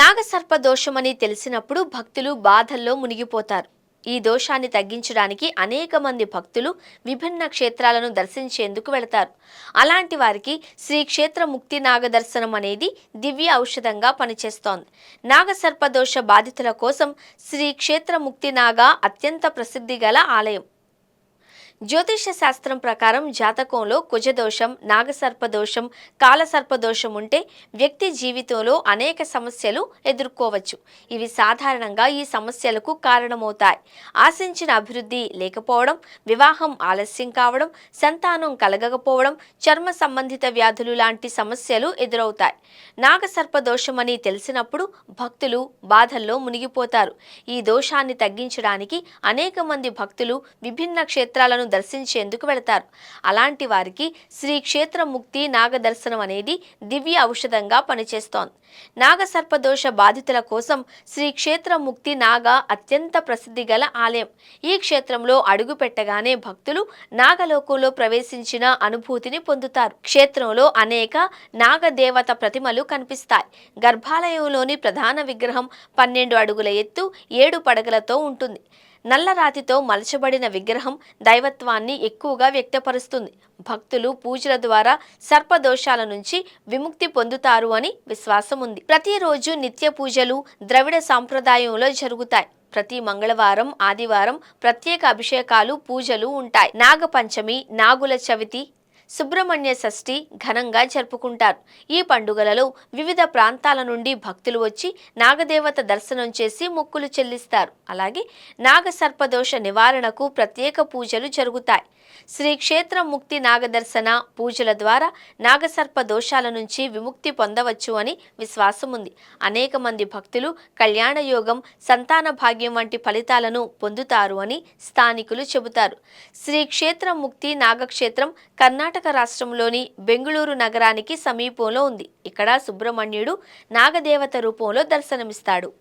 నాగసర్ప దోషమని తెలిసినప్పుడు భక్తులు బాధల్లో మునిగిపోతారు. ఈ దోషాన్ని తగ్గించడానికి అనేక మంది భక్తులు విభిన్న క్షేత్రాలను దర్శించేందుకు వెళతారు. అలాంటి వారికి శ్రీ క్షేత్ర ముక్తి నాగ దర్శనం అనేది దివ్య ఔషధంగా పనిచేస్తోంది. నాగసర్ప దోష బాధితుల కోసం శ్రీ క్షేత్ర ముక్తి నాగ అత్యంత ప్రసిద్ధి గల ఆలయం. జ్యోతిష శాస్త్రం ప్రకారం జాతకంలో కుజదోషం, నాగసర్పదోషం, కాలసర్పదోషం ఉంటే వ్యక్తి జీవితంలో అనేక సమస్యలు ఎదుర్కోవచ్చు. ఇవి సాధారణంగా ఈ సమస్యలకు కారణమవుతాయి. ఆశించిన అభివృద్ధి లేకపోవడం, వివాహం ఆలస్యం కావడం, సంతానం కలగకపోవడం, చర్మ సంబంధిత వ్యాధులు లాంటి సమస్యలు ఎదురవుతాయి. నాగసర్పదోషమని తెలిసినప్పుడు భక్తులు బాధల్లో మునిగిపోతారు. ఈ దోషాన్ని తగ్గించడానికి అనేక మంది భక్తులు విభిన్న క్షేత్రాలను దర్శించేందుకు వెళతారు. అలాంటి వారికి శ్రీ క్షేత్ర ముక్తి నాగ దర్శనం అనేది దివ్య ఔషధంగా పనిచేస్తోంది. నాగసర్పదోష బాధితుల కోసం శ్రీ క్షేత్ర ముక్తి నాగ అత్యంత ప్రసిద్ధి గల ఆలయం. ఈ క్షేత్రంలో అడుగు పెట్టగానే భక్తులు నాగలోకంలో ప్రవేశించిన అనుభూతిని పొందుతారు. క్షేత్రంలో అనేక నాగదేవత ప్రతిమలు కనిపిస్తాయి. గర్భాలయంలోని ప్రధాన విగ్రహం 12 అడుగుల ఎత్తు, 7 పడగలతో ఉంటుంది. నల్లరాతితో మలచబడిన విగ్రహం దైవత్వాన్ని ఎక్కువగా వ్యక్తపరుస్తుంది. భక్తులు పూజల ద్వారా సర్పదోషాల నుంచి విముక్తి పొందుతారు అని విశ్వాసం ఉంది. ప్రతిరోజు నిత్య పూజలు ద్రవిడ సాంప్రదాయంలో జరుగుతాయి. ప్రతి మంగళవారం, ఆదివారం ప్రత్యేక అభిషేకాలు, పూజలు ఉంటాయి. నాగపంచమి, నాగుల చవితి, సుబ్రహ్మణ్య షష్ఠి ఘనంగా జరుపుకుంటారు. ఈ పండుగలలో వివిధ ప్రాంతాల నుండి భక్తులు వచ్చి నాగదేవత దర్శనం చేసి మొక్కులు చెల్లిస్తారు. అలాగే నాగసర్పదోష నివారణకు ప్రత్యేక పూజలు జరుగుతాయి. శ్రీ క్షేత్ర ముక్తి నాగదర్శన పూజల ద్వారా నాగసర్ప దోషాల నుంచి విముక్తి పొందవచ్చు అని విశ్వాసం ఉంది. అనేక మంది భక్తులు కళ్యాణ యోగం, సంతాన భాగ్యం వంటి ఫలితాలను పొందుతారు అని స్థానికులు చెబుతారు. శ్రీ క్షేత్ర ముక్తి నాగక్షేత్రం కర్ణాటక రాష్ట్రంలోని బెంగుళూరు నగరానికి సమీపంలో ఉంది. ఇక్కడ సుబ్రహ్మణ్యుడు నాగదేవత రూపంలో దర్శనమిస్తాడు.